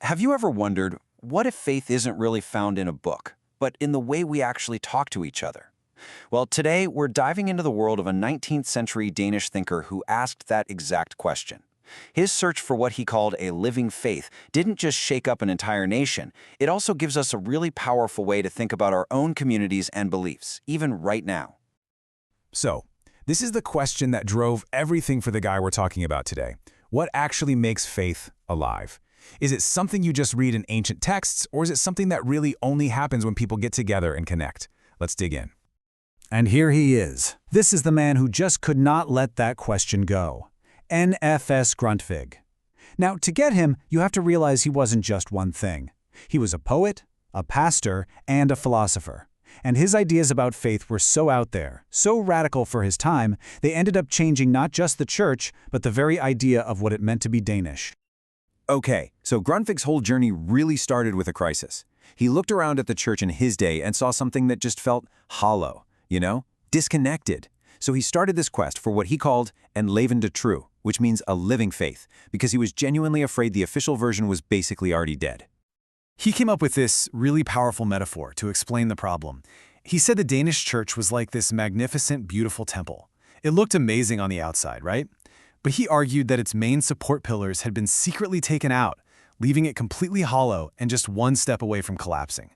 Have you ever wondered, what if faith isn't really found in a book, but in the way we actually talk to each other? Well, today we're diving into the world of a 19th century Danish thinker who asked that exact question. His search for what he called a living faith didn't just shake up an entire nation, it also gives us a really powerful way to think about our own communities and beliefs, even right now. So, this is the question that drove everything for the guy we're talking about today. What actually makes faith alive? Is it something you just read in ancient texts, or is it something that really only happens when people get together and connect? Let's dig in. And here he is. This is the man who just could not let that question go. N.F.S. Grundtvig. Now, to get him, you have to realize he wasn't just one thing. He was a poet, a pastor, and a philosopher. And his ideas about faith were so out there, so radical for his time, they ended up changing not just the church, but the very idea of what it meant to be Danish. Okay, so Grundtvig's whole journey really started with a crisis. He looked around at the church in his day and saw something that just felt hollow, disconnected. So he started this quest for what he called en levende tro, which means a living faith, because he was genuinely afraid the official version was basically already dead. He came up with this really powerful metaphor to explain the problem. He said the Danish church was like this magnificent, beautiful temple. It looked amazing on the outside, right? But he argued that its main support pillars had been secretly taken out, leaving it completely hollow and just one step away from collapsing.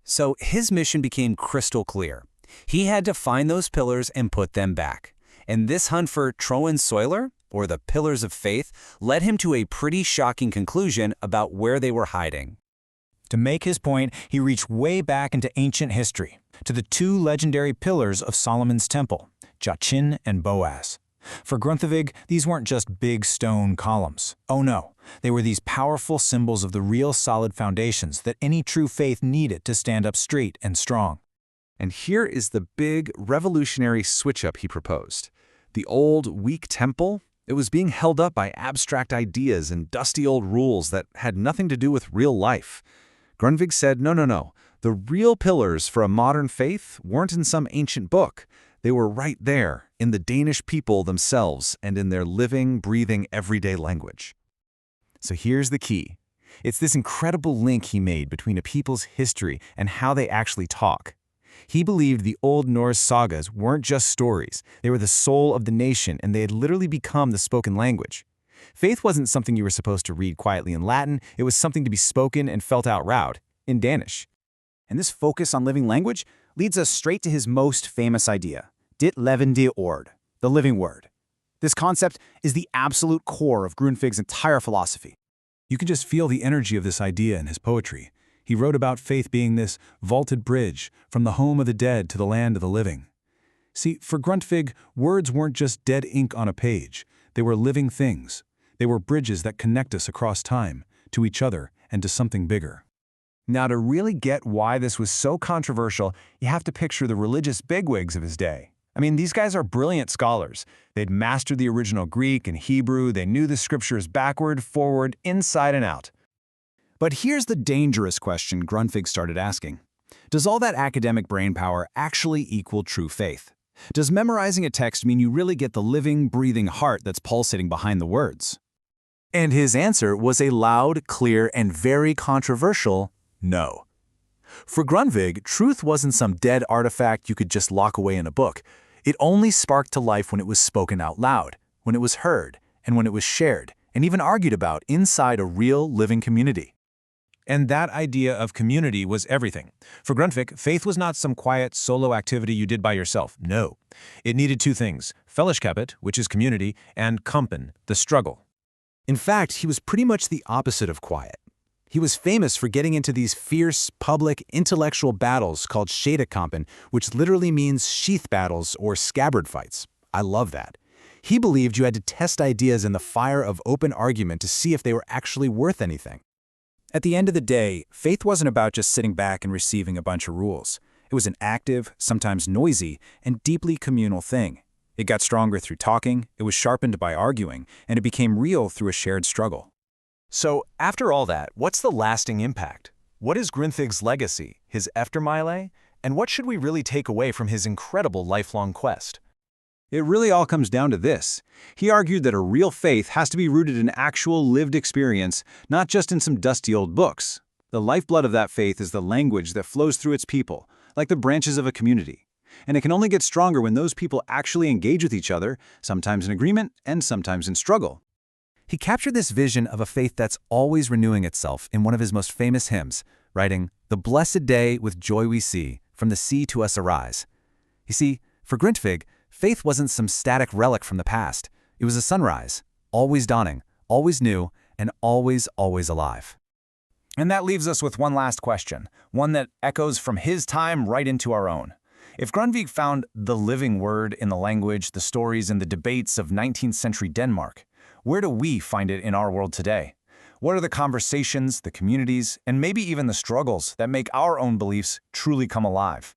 So his mission became crystal clear. He had to find those pillars and put them back. And this hunt for Troen Søjler, or the pillars of faith, led him to a pretty shocking conclusion about where they were hiding. To make his point, he reached way back into ancient history, to the two legendary pillars of Solomon's temple, Jachin and Boaz. For Grundtvig, these weren't just big stone columns. Oh no, they were these powerful symbols of the real solid foundations that any true faith needed to stand up straight and strong. And here is the big, revolutionary switch-up he proposed. The old, weak temple, it was being held up by abstract ideas and dusty old rules that had nothing to do with real life. Grundtvig said, no. The real pillars for a modern faith weren't in some ancient book. They were right there, in the Danish people themselves and in their living, breathing, everyday language. So here's the key. It's this incredible link he made between a people's history and how they actually talk. He believed the old Norse sagas weren't just stories. They were the soul of the nation, and they had literally become the spoken language. Faith wasn't something you were supposed to read quietly in Latin. It was something to be spoken and felt out loud, in Danish. And this focus on living language leads us straight to his most famous idea, dit levende ord, the living word. This concept is the absolute core of Grundtvig's entire philosophy. You can just feel the energy of this idea in his poetry. He wrote about faith being this vaulted bridge from the home of the dead to the land of the living. See, for Grundtvig, words weren't just dead ink on a page. They were living things. They were bridges that connect us across time, to each other, and to something bigger. Now, to really get why this was so controversial, you have to picture the religious bigwigs of his day. I mean, these guys are brilliant scholars. They'd mastered the original Greek and Hebrew. They knew the scriptures backward, forward, inside and out. But here's the dangerous question Grundtvig started asking. Does all that academic brainpower actually equal true faith? Does memorizing a text mean you really get the living, breathing heart that's pulsating behind the words? And his answer was a loud, clear, and very controversial no. For Grundtvig, truth wasn't some dead artifact you could just lock away in a book. It only sparked to life when it was spoken out loud, when it was heard, and when it was shared, and even argued about inside a real, living community. And that idea of community was everything. For Grundtvig, faith was not some quiet, solo activity you did by yourself. No. It needed two things, fellesskapet, which is community, and kampen, the struggle. In fact, he was pretty much the opposite of quiet. He was famous for getting into these fierce, public, intellectual battles called schedekampen, which literally means sheath battles or scabbard fights. I love that. He believed you had to test ideas in the fire of open argument to see if they were actually worth anything. At the end of the day, faith wasn't about just sitting back and receiving a bunch of rules. It was an active, sometimes noisy, and deeply communal thing. It got stronger through talking, it was sharpened by arguing, and it became real through a shared struggle. So, after all that, what's the lasting impact? What is Grundtvig's legacy, his eftermæle, and what should we really take away from his incredible lifelong quest? It really all comes down to this. He argued that a real faith has to be rooted in actual lived experience, not just in some dusty old books. The lifeblood of that faith is the language that flows through its people, like the branches of a community. And it can only get stronger when those people actually engage with each other, sometimes in agreement and sometimes in struggle. He captured this vision of a faith that's always renewing itself in one of his most famous hymns, writing, "The blessed day with joy we see, from the sea to us arise." You see, for Grundtvig, faith wasn't some static relic from the past. It was a sunrise, always dawning, always new, and always, always alive. And that leaves us with one last question, one that echoes from his time right into our own. If Grundtvig found the living word in the language, the stories, and the debates of 19th century Denmark, where do we find it in our world today? What are the conversations, the communities, and maybe even the struggles that make our own beliefs truly come alive?